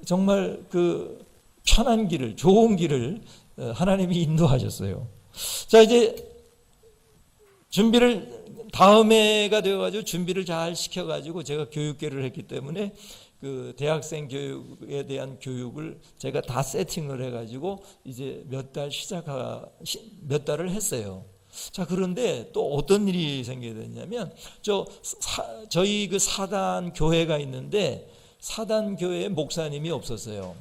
정말 그 편한 길을, 좋은 길을 하나님이 인도하셨어요. 자, 이제 준비를 다음 해가 되어가지고 준비를 잘 시켜가지고 제가 교육계를 했기 때문에 그 대학생 교육에 대한 교육을 제가 다 세팅을 해가지고 이제 몇 달을 했어요. 자, 그런데 또 어떤 일이 생기게 됐냐면 저희 그 사단 교회가 있는데 사단 교회에 목사님이 없었어요.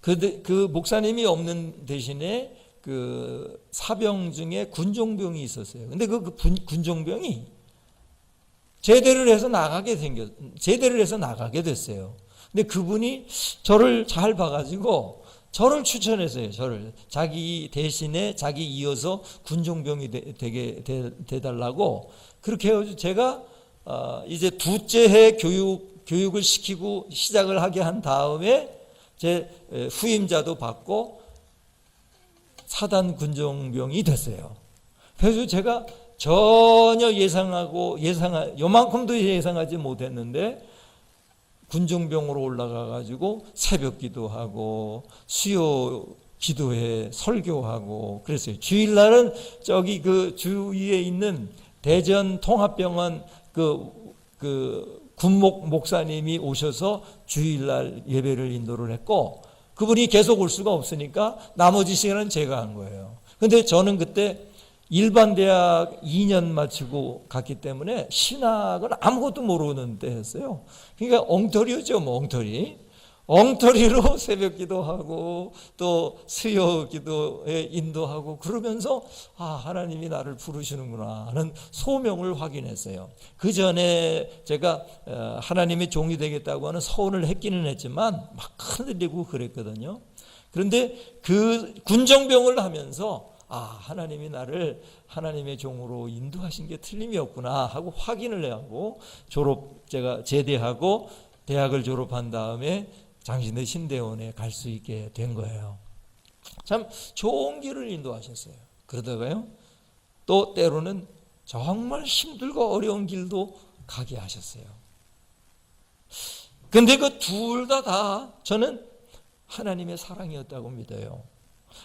그 목사님이 없는 대신에 그 사병 중에 군종병이 있었어요. 근데 그 군종병이 제대를 해서 나가게 됐어요. 근데 그분이 저를 잘 봐가지고 저를 추천했어요. 저를 자기 대신에 자기 이어서 군종병이 되게 돼달라고 그렇게 해가지고 제가 이제 둘째 해 교육을 시키고 시작을 하게 한 다음에 제 후임자도 받고 사단 군종병이 됐어요. 그래서 제가 전혀 요만큼도 예상하지 못했는데 군종병으로 올라가가지고 새벽 기도하고 수요 기도회 설교하고 그랬어요. 주일날은 저기 그 주위에 있는 대전 통합병원 그 군목 목사님이 오셔서 주일날 예배를 인도를 했고 그분이 계속 올 수가 없으니까 나머지 시간은 제가 한 거예요. 근데 저는 그때 일반 대학 2년 마치고 갔기 때문에 신학은 아무것도 모르는 때였어요. 그러니까 엉터리였죠, 뭐 엉터리로 새벽 기도하고 또 수요 기도에 인도하고 그러면서 하나님이 나를 부르시는구나 하는 소명을 확인했어요. 그 전에 제가 하나님의 종이 되겠다고 하는 서원을 했기는 했지만 막 흔들리고 그랬거든요. 그런데 그 군정병을 하면서 하나님이 나를 하나님의 종으로 인도하신 게 틀림이 없구나 하고 확인을 하고 제가 제대하고 대학을 졸업한 다음에 장신대 신대원에 갈 수 있게 된 거예요. 참 좋은 길을 인도하셨어요. 그러다가요, 또 때로는 정말 힘들고 어려운 길도 가게 하셨어요. 근데 그 둘 다 저는 하나님의 사랑이었다고 믿어요.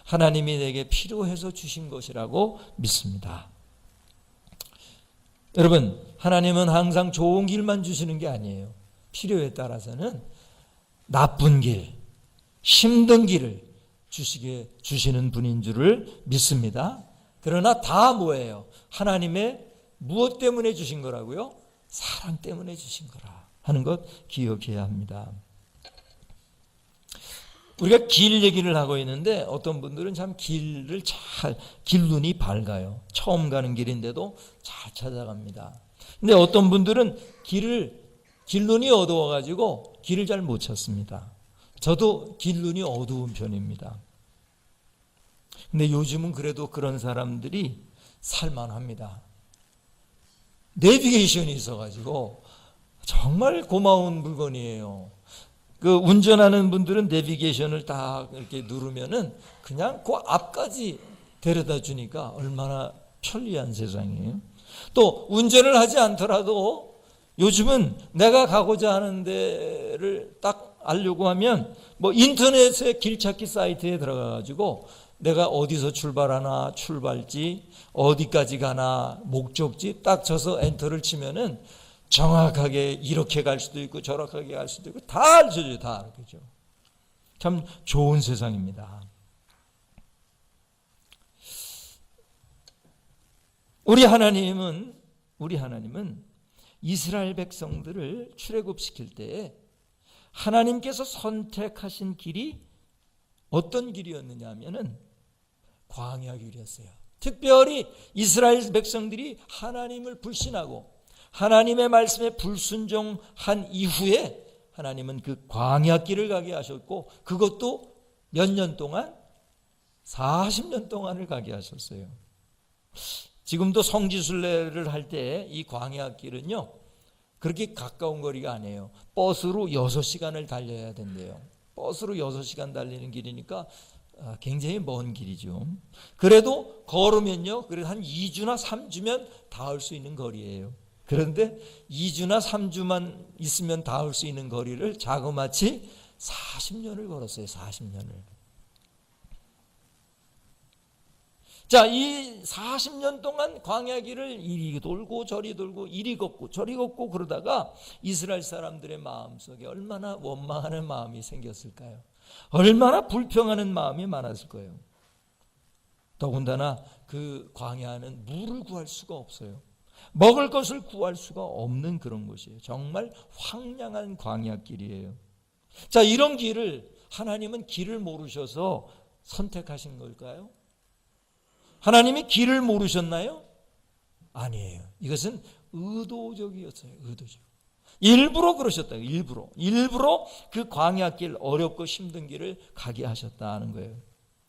하나님이 내게 필요해서 주신 것이라고 믿습니다. 여러분, 하나님은 항상 좋은 길만 주시는 게 아니에요. 필요에 따라서는 나쁜 길, 힘든 길을 주시는 분인 줄을 믿습니다. 그러나 다 뭐예요? 하나님의 무엇 때문에 주신 거라고요? 사랑 때문에 주신 거라 하는 것 기억해야 합니다. 우리가 길 얘기를 하고 있는데 어떤 분들은 참 길 눈이 밝아요. 처음 가는 길인데도 잘 찾아갑니다. 근데 어떤 분들은 길 눈이 어두워가지고 길을 잘 못 찾습니다. 저도 길 눈이 어두운 편입니다. 근데 요즘은 그래도 그런 사람들이 살만합니다. 내비게이션이 있어가지고 정말 고마운 물건이에요. 그 운전하는 분들은 내비게이션을 딱 이렇게 누르면은 그냥 그 앞까지 데려다 주니까 얼마나 편리한 세상이에요. 또 운전을 하지 않더라도 요즘은 내가 가고자 하는 데를 딱 알려고 하면 뭐 인터넷의 길찾기 사이트에 들어가가지고 내가 어디서 출발하나 출발지 어디까지 가나 목적지 딱 쳐서 엔터를 치면은 정확하게 이렇게 갈 수도 있고 저렇게 갈 수도 있고 다 알려줘요. 다 알려줘. 참 좋은 세상입니다. 우리 하나님은 이스라엘 백성들을 출애굽시킬 때에 하나님께서 선택하신 길이 어떤 길이었느냐 하면은 광야 길이었어요. 특별히 이스라엘 백성들이 하나님을 불신하고 하나님의 말씀에 불순종한 이후에 하나님은 그 광야 길을 가게 하셨고 그것도 몇 년 동안? 40년 동안을 가게 하셨어요. 지금도 성지순례를 할 때 이 광야 길은요 그렇게 가까운 거리가 아니에요. 버스로 6시간을 달려야 된대요. 버스로 6시간 달리는 길이니까 굉장히 먼 길이죠. 그래도 걸으면요 그래도 한 2주나 3주면 닿을 수 있는 거리예요. 그런데 2주나 3주만 있으면 닿을 수 있는 거리를 자그마치 40년을 걸었어요. 40년을. 자, 이 40년 동안 광야 길을 이리 돌고 저리 돌고 이리 걷고 저리 걷고 그러다가 이스라엘 사람들의 마음속에 얼마나 원망하는 마음이 생겼을까요? 얼마나 불평하는 마음이 많았을 거예요. 더군다나 그 광야는 물을 구할 수가 없어요. 먹을 것을 구할 수가 없는 그런 곳이에요. 정말 황량한 광야 길이에요. 자, 이런 길을 하나님은 길을 모르셔서 선택하신 걸까요? 하나님이 길을 모르셨나요? 아니에요. 이것은 의도적이었어요. 의도적. 일부러 그러셨다. 일부러 그 광야길, 어렵고 힘든 길을 가게 하셨다는 거예요.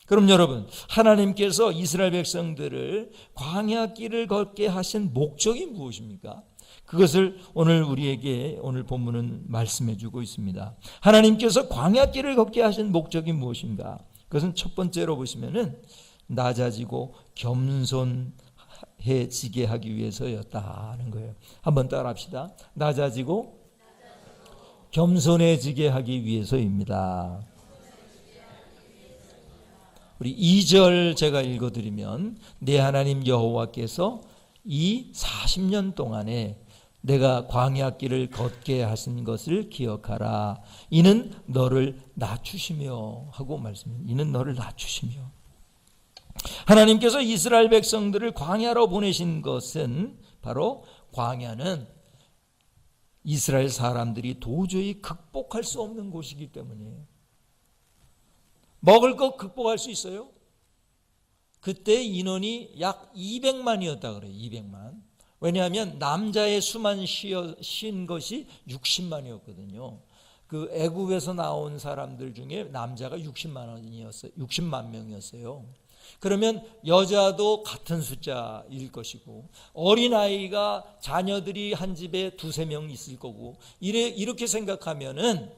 그럼 여러분, 하나님께서 이스라엘 백성들을 광야길을 걷게 하신 목적이 무엇입니까? 그것을 오늘 우리에게 오늘 본문은 말씀해 주고 있습니다. 하나님께서 광야길을 걷게 하신 목적이 무엇인가? 그것은 첫 번째로 보시면은 낮아지고 겸손해지게 하기 위해서였다는 거예요. 한번 따라합시다. 낮아지고 겸손해지게 하기 위해서입니다. 우리 2절 제가 읽어드리면 내 하나님 여호와께서 이 40년 동안에 내가 광야길을 걷게 하신 것을 기억하라. 이는 너를 낮추시며 하고 말씀합니다. 이는 너를 낮추시며. 하나님께서 이스라엘 백성들을 광야로 보내신 것은 바로 광야는 이스라엘 사람들이 도저히 극복할 수 없는 곳이기 때문이에요. 먹을 것 극복할 수 있어요? 그때 인원이 약 200만이었다 그래요. 200만. 왜냐하면 남자의 수만 쉰 것이 60만이었거든요. 그 애굽에서 나온 사람들 중에 남자가 60만 명이었어요. 그러면 여자도 같은 숫자일 것이고 어린아이가 자녀들이 한 집에 두세 명 있을 거고 이렇게 생각하면은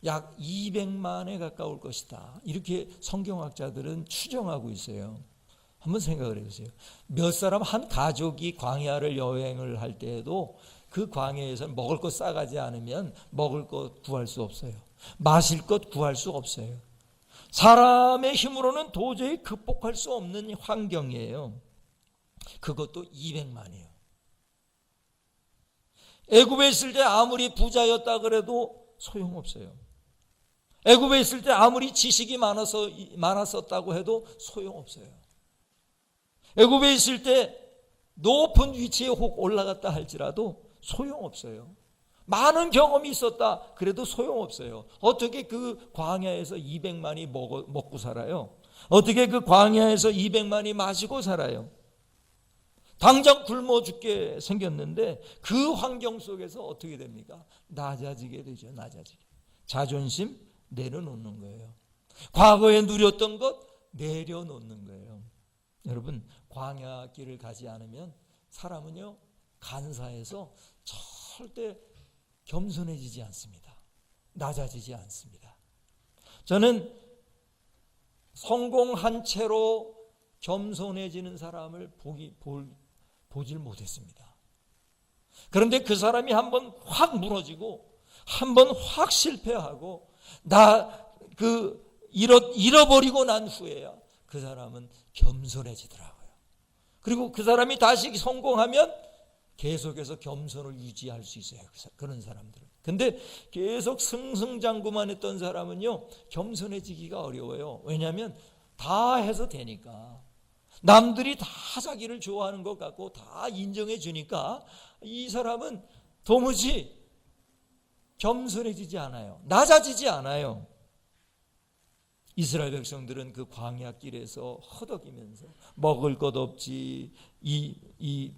약 200만에 가까울 것이다. 이렇게 성경학자들은 추정하고 있어요. 한번 생각을 해보세요. 몇 사람 한 가족이 광야를 여행을 할 때에도 그 광야에서 먹을 것 싸가지 않으면 먹을 것 구할 수 없어요. 마실 것 구할 수 없어요. 사람의 힘으로는 도저히 극복할 수 없는 환경이에요. 그것도 200만이에요. 애굽에 있을 때 아무리 부자였다 그래도 소용없어요. 애굽에 있을 때 아무리 지식이 많았었다고 해도 소용없어요. 애굽에 있을 때 높은 위치에 혹 올라갔다 할지라도 소용없어요. 많은 경험이 있었다 그래도 소용없어요. 어떻게 그 광야에서 200만이 먹고 살아요? 어떻게 그 광야에서 200만이 마시고 살아요? 당장 굶어 죽게 생겼는데 그 환경 속에서 어떻게 됩니까? 낮아지게 되죠. 낮아지게. 자존심 내려놓는 거예요. 과거에 누렸던 것 내려놓는 거예요. 여러분, 광야 길을 가지 않으면 사람은요 간사해서 절대 겸손해지지 않습니다. 낮아지지 않습니다. 저는 성공한 채로 겸손해지는 사람을 보질 못했습니다. 그런데 그 사람이 한번 확 무너지고 한번 확 실패하고 잃어버리고 난 후에야 그 사람은 겸손해지더라고요. 그리고 그 사람이 다시 성공하면 계속해서 겸손을 유지할 수 있어요. 그런 사람들은. 근데 계속 승승장구만 했던 사람은요 겸손해지기가 어려워요. 왜냐하면 다 해서 되니까. 남들이 다 자기를 좋아하는 것 같고 다 인정해 주니까 이 사람은 도무지 겸손해지지 않아요. 낮아지지 않아요. 이스라엘 백성들은 그 광야길에서 허덕이면서 먹을 것 없지,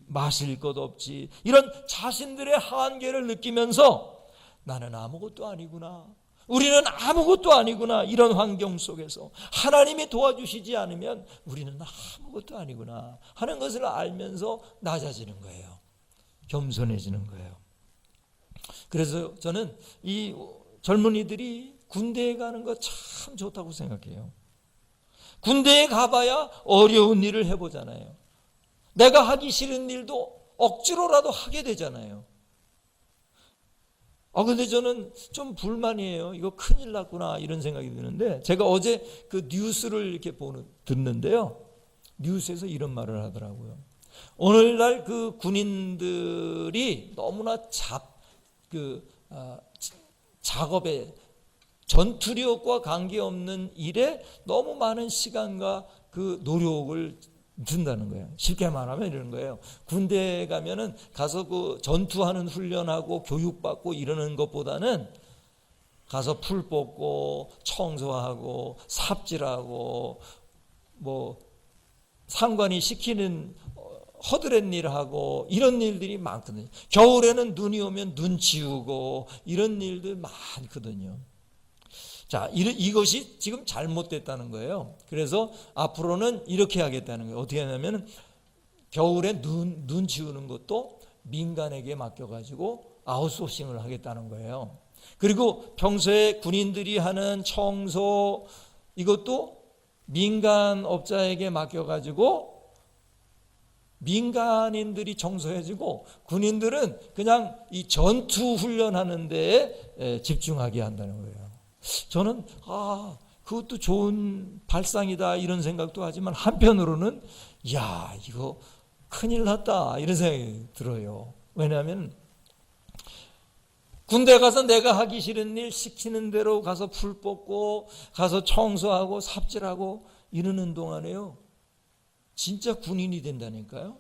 마실 것 없지, 이런 자신들의 한계를 느끼면서 나는 아무것도 아니구나, 우리는 아무것도 아니구나, 이런 환경 속에서 하나님이 도와주시지 않으면 우리는 아무것도 아니구나 하는 것을 알면서 낮아지는 거예요. 겸손해지는 거예요. 그래서 저는 이 젊은이들이 군대에 가는 거 참 좋다고 생각해요. 군대에 가봐야 어려운 일을 해보잖아요. 내가 하기 싫은 일도 억지로라도 하게 되잖아요. 근데 저는 좀 불만이에요. 이거 큰일 났구나 이런 생각이 드는데, 제가 어제 그 뉴스를 이렇게 듣는데요. 뉴스에서 이런 말을 하더라고요. 오늘날 그 군인들이 너무나 작업에, 전투력과 관계없는 일에 너무 많은 시간과 그 노력을 든다는 거예요. 쉽게 말하면 이런 거예요. 군대에 가면은 가서 그 전투하는 훈련하고 교육받고 이러는 것보다는 가서 풀 뽑고 청소하고 삽질하고 뭐 상관이 시키는 허드렛 일하고 이런 일들이 많거든요. 겨울에는 눈이 오면 눈 치우고 이런 일들 많거든요. 자, 이것이 지금 잘못됐다는 거예요. 그래서 앞으로는 이렇게 하겠다는 거예요. 어떻게 하냐면 겨울에 눈 치우는 것도 민간에게 맡겨가지고 아웃소싱을 하겠다는 거예요. 그리고 평소에 군인들이 하는 청소 이것도 민간 업자에게 맡겨가지고 민간인들이 청소해주고 군인들은 그냥 이 전투 훈련하는 데에 집중하게 한다는 거예요. 저는 그것도 좋은 발상이다 이런 생각도 하지만 한편으로는 이거 큰일 났다 이런 생각이 들어요. 왜냐하면 군대 가서 내가 하기 싫은 일 시키는 대로 가서 풀 뽑고 가서 청소하고 삽질하고 이러는 동안에요, 진짜 군인이 된다니까요.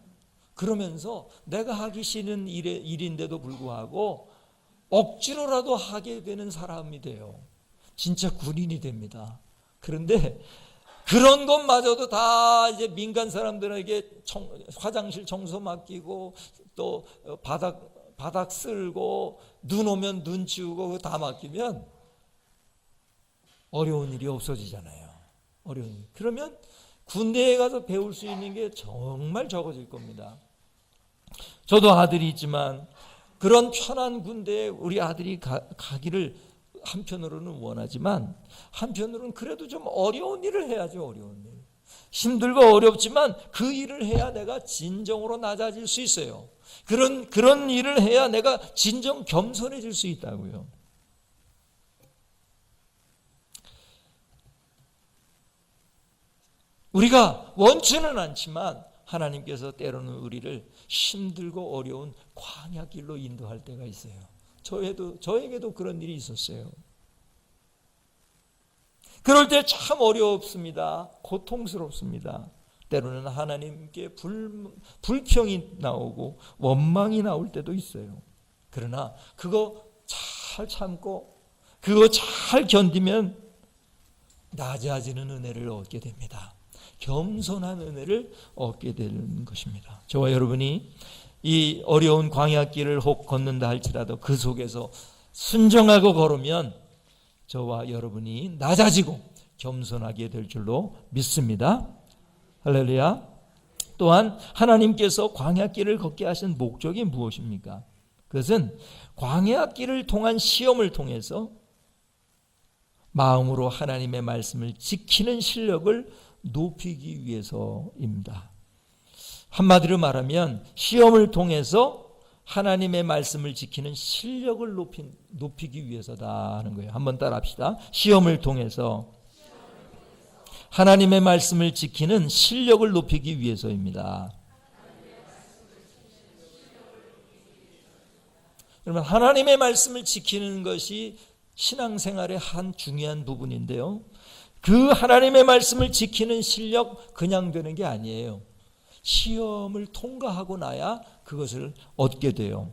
그러면서 내가 하기 싫은 일인데도 불구하고 억지로라도 하게 되는 사람이 돼요. 진짜 군인이 됩니다. 그런데 그런 것마저도 다 이제 민간 사람들에게 화장실 청소 맡기고 또 바닥 쓸고 눈 오면 눈 치우고 그거 다 맡기면 어려운 일이 없어지잖아요. 어려운 일. 그러면 군대에 가서 배울 수 있는 게 정말 적어질 겁니다. 저도 아들이 있지만 그런 편한 군대에 우리 아들이 가기를 한편으로는 원하지만 한편으로는 그래도 좀 어려운 일을 해야죠. 어려운 일. 힘들고 어렵지만 그 일을 해야 내가 진정으로 낮아질 수 있어요. 그런 일을 해야 내가 진정 겸손해질 수 있다고요. 우리가 원치는 않지만 하나님께서 때로는 우리를 힘들고 어려운 광야길로 인도할 때가 있어요. 저에게도 그런 일이 있었어요. 그럴 때 참 어렵습니다. 고통스럽습니다. 때로는 하나님께 불평이 나오고 원망이 나올 때도 있어요. 그러나 그거 잘 참고 그거 잘 견디면 낮아지는 은혜를 얻게 됩니다. 겸손한 은혜를 얻게 되는 것입니다. 저와 여러분이 이 어려운 광야길을 혹 걷는다 할지라도 그 속에서 순종하고 걸으면 저와 여러분이 낮아지고 겸손하게 될 줄로 믿습니다. 할렐루야. 또한 하나님께서 광야길을 걷게 하신 목적이 무엇입니까? 그것은 광야길을 통한 시험을 통해서 마음으로 하나님의 말씀을 지키는 실력을 높이기 위해서입니다. 한마디로 말하면 시험을 통해서 하나님의 말씀을 지키는 실력을 높이기 위해서다 하는 거예요. 한번 따라 합시다. 시험을 통해서 하나님의 말씀을 지키는 실력을 높이기 위해서입니다. 그러면 하나님의 말씀을 지키는 것이 신앙생활의 한 중요한 부분인데요. 그 하나님의 말씀을 지키는 실력 그냥 되는 게 아니에요. 시험을 통과하고 나야 그것을 얻게 돼요.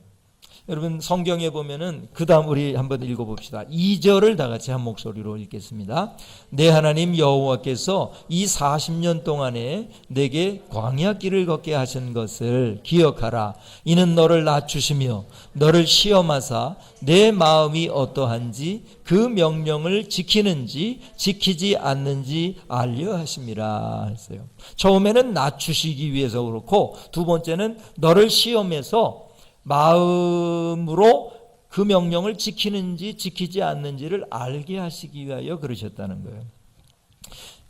여러분 성경에 보면은 그 다음 우리 한번 읽어봅시다. 2절을 다 같이 한 목소리로 읽겠습니다. 내 하나님 여호와께서 이 40년 동안에 내게 광야길을 걷게 하신 것을 기억하라. 이는 너를 낮추시며 너를 시험하사 내 마음이 어떠한지 그 명령을 지키는지 지키지 않는지 알려 하심이라 했어요. 처음에는 낮추시기 위해서 그렇고 두 번째는 너를 시험해서 마음으로 그 명령을 지키는지 지키지 않는지를 알게 하시기 위하여 그러셨다는 거예요.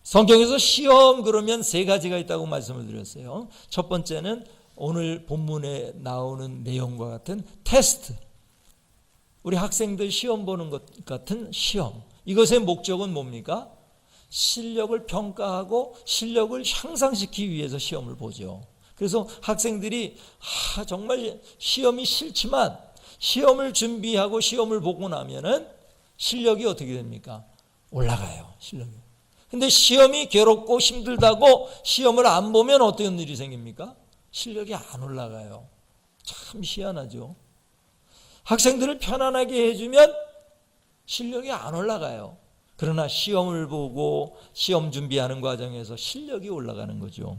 성경에서 시험 그러면 세 가지가 있다고 말씀을 드렸어요. 첫 번째는 오늘 본문에 나오는 내용과 같은 테스트. 우리 학생들 시험 보는 것 같은 시험. 이것의 목적은 뭡니까? 실력을 평가하고 실력을 향상시키기 위해서 시험을 보죠. 그래서 학생들이 정말 시험이 싫지만 시험을 준비하고 시험을 보고 나면은 실력이 어떻게 됩니까? 올라가요. 실력이. 근데 시험이 괴롭고 힘들다고 시험을 안 보면 어떤 일이 생깁니까? 실력이 안 올라가요. 참 희한하죠. 학생들을 편안하게 해주면 실력이 안 올라가요. 그러나 시험을 보고 시험 준비하는 과정에서 실력이 올라가는 거죠.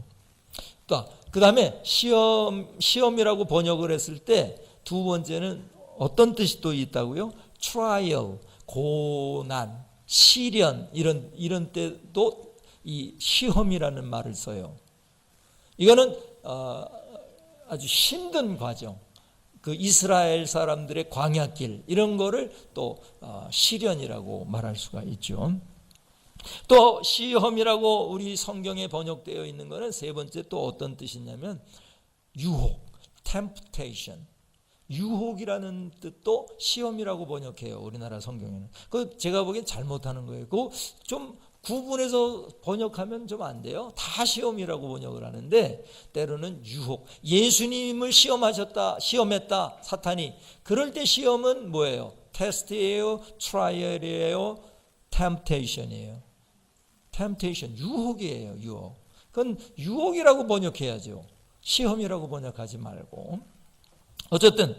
그 다음에 시험이라고 번역을 했을 때 두 번째는 어떤 뜻이 또 있다고요? trial, 고난, 시련 이런 때도 이 시험이라는 말을 써요. 이거는 아주 힘든 과정, 그 이스라엘 사람들의 광야길 이런 거를 또 시련이라고 말할 수가 있죠. 또 시험이라고 우리 성경에 번역되어 있는 거는 세 번째 또 어떤 뜻이냐면 유혹, temptation. 유혹이라는 뜻도 시험이라고 번역해요. 우리나라 성경에는. 그 제가 보기엔 잘못하는 거예요. 그거 좀 구분해서 번역하면 좀 안 돼요. 다 시험이라고 번역을 하는데 때로는 유혹. 예수님을 시험했다 사탄이. 그럴 때 시험은 뭐예요? 테스트예요, 트라이얼이에요, 템테이션이에요. 템테이션, 유혹이에요. 유혹. 그건 유혹이라고 번역해야죠. 시험이라고 번역하지 말고. 어쨌든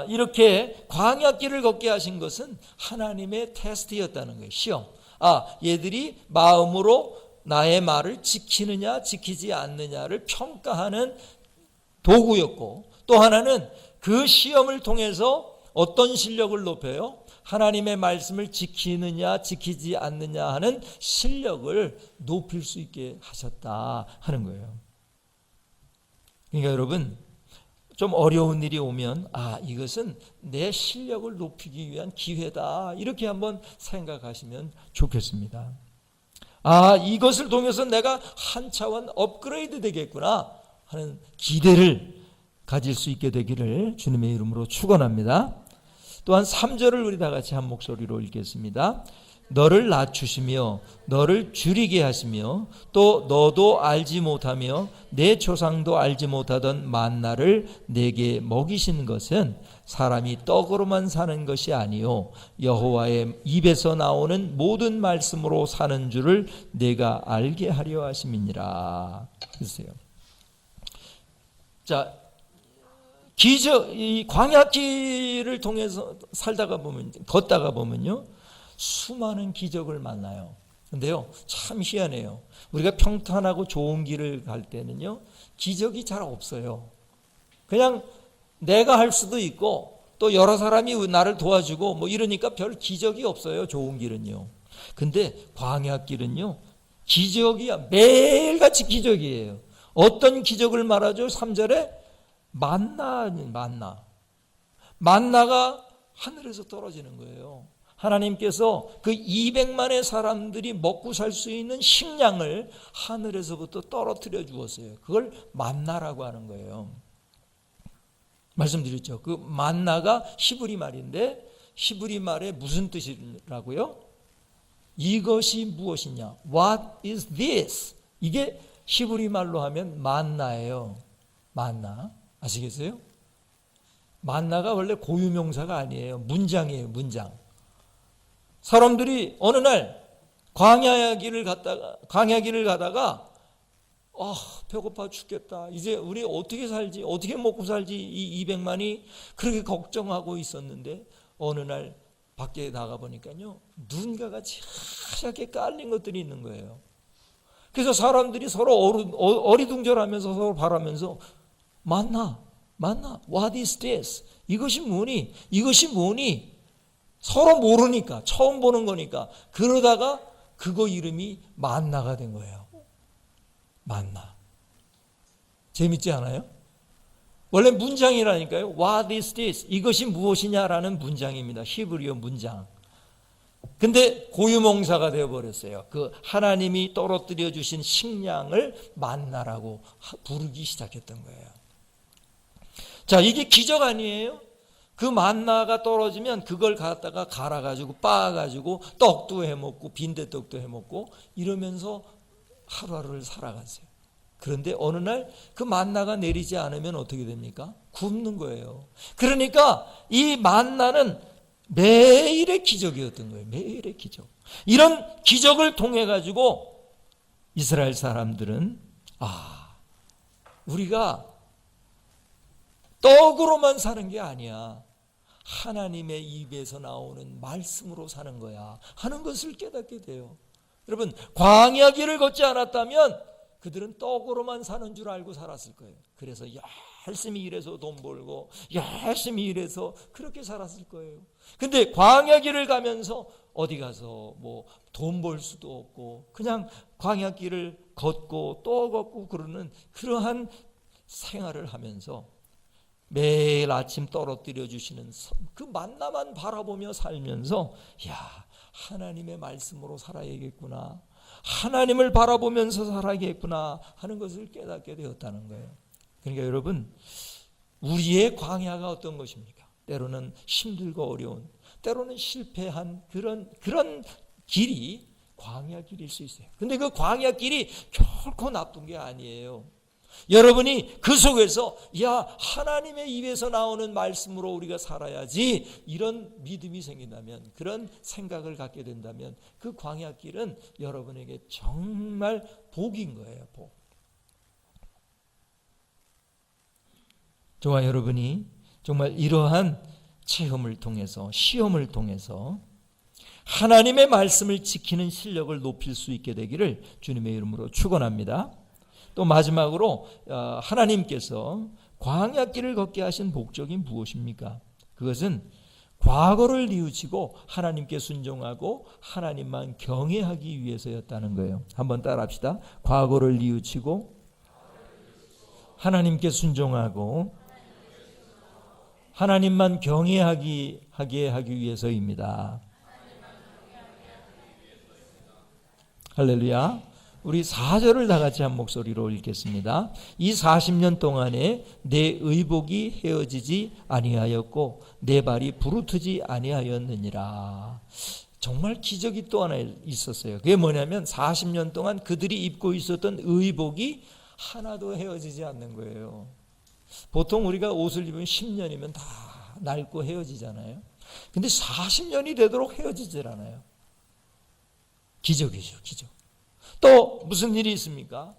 이렇게 광야길을 걷게 하신 것은 하나님의 테스트였다는 거예요. 시험. 얘들이 마음으로 나의 말을 지키느냐 지키지 않느냐를 평가하는 도구였고, 또 하나는 그 시험을 통해서 어떤 실력을 높여요? 하나님의 말씀을 지키느냐 지키지 않느냐 하는 실력을 높일 수 있게 하셨다 하는 거예요. 그러니까 여러분, 좀 어려운 일이 오면 이것은 내 실력을 높이기 위한 기회다, 이렇게 한번 생각하시면 좋겠습니다. 이것을 통해서 내가 한 차원 업그레이드 되겠구나 하는 기대를 가질 수 있게 되기를 주님의 이름으로 축원합니다. 또한 3절을 우리 다 같이 한 목소리로 읽겠습니다. 너를 낮추시며 너를 줄이게 하시며 또 너도 알지 못하며 내 조상도 알지 못하던 만나를 내게 먹이신 것은 사람이 떡으로만 사는 것이 아니요 여호와의 입에서 나오는 모든 말씀으로 사는 줄을 내가 알게 하려 하심이니라. 보세요. 자, 이 광야길을 통해서 걷다가 보면요, 수많은 기적을 만나요. 근데요, 참 희한해요. 우리가 평탄하고 좋은 길을 갈 때는요, 기적이 잘 없어요. 그냥 내가 할 수도 있고, 또 여러 사람이 나를 도와주고 이러니까 별 기적이 없어요. 좋은 길은요. 근데 광야길은요, 기적이야. 매일같이 기적이에요. 어떤 기적을 말하죠? 3절에 만나가 하늘에서 떨어지는 거예요. 하나님께서 그 200만의 사람들이 먹고 살 수 있는 식량을 하늘에서부터 떨어뜨려 주었어요. 그걸 만나라고 하는 거예요. 말씀드렸죠. 그 만나가 히브리 말인데, 히브리 말에 무슨 뜻이라고요? 이것이 무엇이냐? What is this? 이게 히브리 말로 하면 만나예요. 만나. 아시겠어요? 만나가 원래 고유명사가 아니에요. 문장이에요. 문장. 사람들이 어느 날 광야길을 가다가 배고파 죽겠다. 이제 우리 어떻게 살지? 어떻게 먹고 살지? 이 200만이 그렇게 걱정하고 있었는데 어느 날 밖에 나가보니까요, 눈과 같이 하얗게 깔린 것들이 있는 거예요. 그래서 사람들이 서로 어리둥절하면서 서로 바라면서 만나. What is this? 이것이 뭐니? 서로 모르니까, 처음 보는 거니까. 그러다가 그거 이름이 만나가 된 거예요. 만나. 재밌지 않아요? 원래 문장이라니까요. What is this? 이것이 무엇이냐라는 문장입니다. 히브리어 문장. 근데 고유명사가 되어버렸어요. 그 하나님이 떨어뜨려 주신 식량을 만나라고 부르기 시작했던 거예요. 자, 이게 기적 아니에요? 그 만나가 떨어지면 그걸 갖다가 갈아가지고 빻아가지고 떡도 해먹고 빈대떡도 해먹고 이러면서 하루하루를 살아갔어요. 그런데 어느 날 그 만나가 내리지 않으면 어떻게 됩니까? 굶는 거예요. 그러니까 이 만나는 매일의 기적이었던 거예요. 매일의 기적. 이런 기적을 통해 가지고 이스라엘 사람들은 우리가 떡으로만 사는 게 아니야. 하나님의 입에서 나오는 말씀으로 사는 거야 하는 것을 깨닫게 돼요. 여러분, 광야 길을 걷지 않았다면 그들은 떡으로만 사는 줄 알고 살았을 거예요. 그래서 열심히 일해서 돈 벌고 열심히 일해서 그렇게 살았을 거예요. 근데 광야 길을 가면서 어디 가서 뭐 돈 벌 수도 없고 그냥 광야 길을 걷고 또 걷고 그러는 그러한 생활을 하면서 매일 아침 떨어뜨려 주시는 그 만나만 바라보며 살면서 하나님의 말씀으로 살아야겠구나, 하나님을 바라보면서 살아야겠구나 하는 것을 깨닫게 되었다는 거예요. 그러니까 여러분, 우리의 광야가 어떤 것입니까? 때로는 힘들고 어려운, 때로는 실패한 그런 길이 광야 길일 수 있어요. 근데 그 광야 길이 결코 나쁜 게 아니에요. 여러분이 그 속에서 하나님의 입에서 나오는 말씀으로 우리가 살아야지 이런 믿음이 생긴다면, 그런 생각을 갖게 된다면 그 광야 길은 여러분에게 정말 복인 거예요. 복. 저와 여러분이 정말 이러한 체험을 통해서, 시험을 통해서 하나님의 말씀을 지키는 실력을 높일 수 있게 되기를 주님의 이름으로 축원합니다. 또 마지막으로 하나님께서 광야길을 걷게 하신 목적이 무엇입니까? 그것은 과거를 뉘우치고 하나님께 순종하고 하나님만 경외하기 위해서였다는 거예요. 한번 따라합시다. 과거를 뉘우치고 하나님께 순종하고 하나님만 경외하게 하기 위해서입니다. 할렐루야. 우리 4절을 다 같이 한 목소리로 읽겠습니다. 이 40년 동안에 내 의복이 헤어지지 아니하였고 내 발이 부르트지 아니하였느니라. 정말 기적이 또 하나 있었어요. 그게 뭐냐면 40년 동안 그들이 입고 있었던 의복이 하나도 헤어지지 않는 거예요. 보통 우리가 옷을 입으면 10년이면 다 낡고 헤어지잖아요. 근데 40년이 되도록 헤어지질 않아요. 기적이죠, 기적. 또 무슨 일이 있습니까?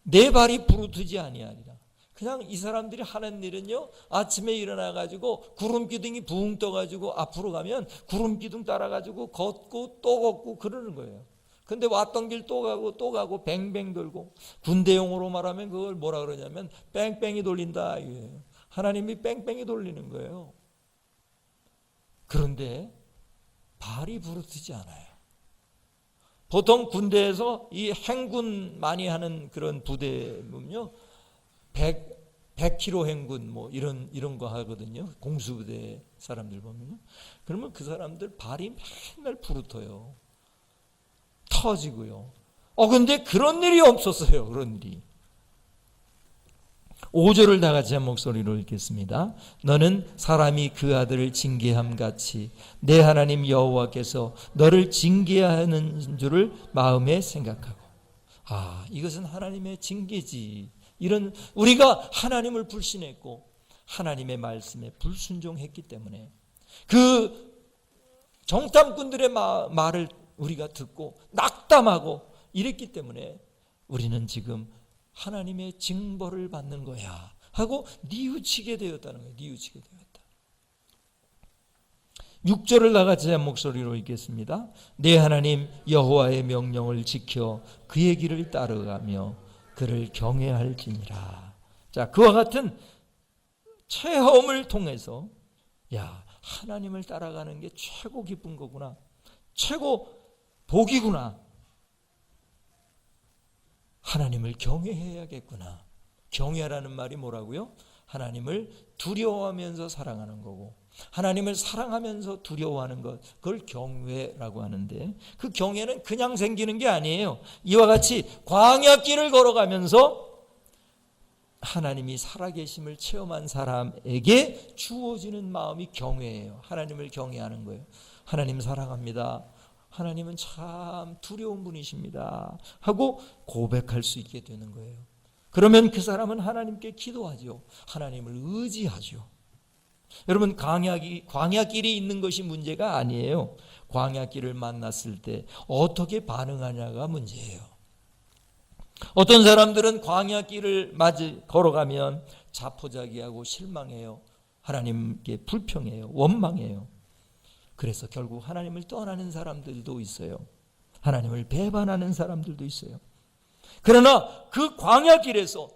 내 발이 부르트지 아니하리라. 그냥 이 사람들이 하는 일은요, 아침에 일어나가지고 구름기둥이 붕 떠가지고 앞으로 가면 구름기둥 따라가지고 걷고 또 걷고 그러는 거예요. 근데 왔던 길 또 가고 또 가고 뱅뱅 돌고, 군대용어로 말하면 그걸 뭐라 그러냐면 뺑뺑이 돌린다 이거예요. 하나님이 뺑뺑이 돌리는 거예요. 그런데 발이 부르트지 않아요. 보통 군대에서 이 행군 많이 하는 그런 부대면요, 100km 행군 뭐 이런 거 하거든요. 공수부대 사람들 보면요. 그러면 그 사람들 발이 맨날 부르터요. 터지고요. 근데 그런 일이 없었어요. 그런 일이. 5절을 다 같이 한 목소리로 읽겠습니다. 너는 사람이 그 아들을 징계함 같이 내 하나님 여호와께서 너를 징계하는 줄을 마음에 생각하고. 이것은 하나님의 징계지. 이런, 우리가 하나님을 불신했고 하나님의 말씀에 불순종했기 때문에 그 정탐꾼들의 말을 우리가 듣고 낙담하고 이랬기 때문에 우리는 지금 하나님의 징벌을 받는 거야 하고 뉘우치게 되었다는 거예요. 뉘우치게 되었다. 6절을 나같이 한 목소리로 읽겠습니다. 내 하나님 여호와의 명령을 지켜 그의 길을 따라가며 그를 경외할지니라. 자, 그와 같은 체험을 통해서 하나님을 따라가는 게 최고 기쁜 거구나, 최고 복이구나, 하나님을 경외해야겠구나. 경외라는 말이 뭐라고요? 하나님을 두려워하면서 사랑하는 거고, 하나님을 사랑하면서 두려워하는 것, 그걸 경외라고 하는데, 그 경외는 그냥 생기는 게 아니에요. 이와 같이 광야길을 걸어가면서 하나님이 살아계심을 체험한 사람에게 주어지는 마음이 경외예요. 하나님을 경외하는 거예요. 하나님 사랑합니다. 하나님은 참 두려운 분이십니다 하고 고백할 수 있게 되는 거예요. 그러면 그 사람은 하나님께 기도하죠. 하나님을 의지하죠. 여러분, 광야길이 있는 것이 문제가 아니에요. 광야길을 만났을 때 어떻게 반응하냐가 문제예요. 어떤 사람들은 광야길을 걸어가면 자포자기하고 실망해요. 하나님께 불평해요. 원망해요. 그래서 결국 하나님을 떠나는 사람들도 있어요. 하나님을 배반하는 사람들도 있어요. 그러나 그 광야길에서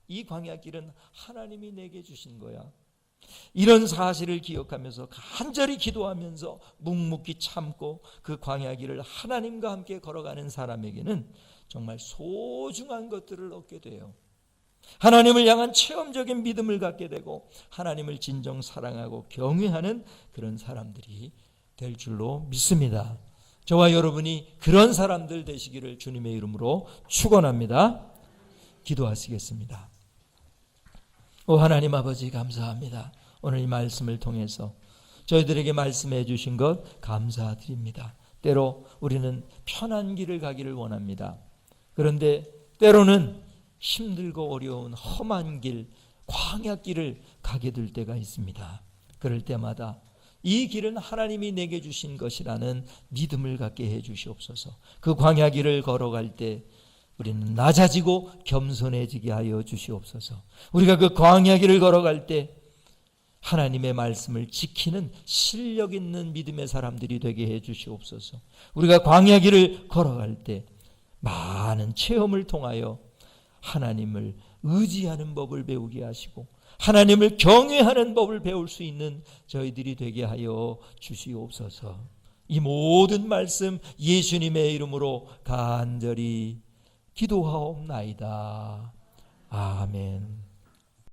이 광야길은 하나님이 내게 주신 거야. 이런 사실을 기억하면서 간절히 기도하면서 묵묵히 참고 그 광야길을 하나님과 함께 걸어가는 사람에게는 정말 소중한 것들을 얻게 돼요. 하나님을 향한 체험적인 믿음을 갖게 되고 하나님을 진정 사랑하고 경외하는 그런 사람들이 될 줄로 믿습니다. 저와 여러분이 그런 사람들 되시기를 주님의 이름으로 축원합니다. 기도하시겠습니다. 오 하나님 아버지, 감사합니다. 오늘 이 말씀을 통해서 저희들에게 말씀해 주신 것 감사드립니다. 때로 우리는 편한 길을 가기를 원합니다. 그런데 때로는 힘들고 어려운 험한 길, 광야길을 가게 될 때가 있습니다. 그럴 때마다 이 길은 하나님이 내게 주신 것이라는 믿음을 갖게 해 주시옵소서. 그 광야길을 걸어갈 때 우리는 낮아지고 겸손해지게 하여 주시옵소서. 우리가 그 광야길을 걸어갈 때 하나님의 말씀을 지키는 실력 있는 믿음의 사람들이 되게 해 주시옵소서. 우리가 광야길을 걸어갈 때 많은 체험을 통하여 하나님을 의지하는 법을 배우게 하시고 하나님을 경외하는 법을 배울 수 있는 저희들이 되게 하여 주시옵소서. 이 모든 말씀 예수님의 이름으로 간절히 기도하옵나이다. 아멘.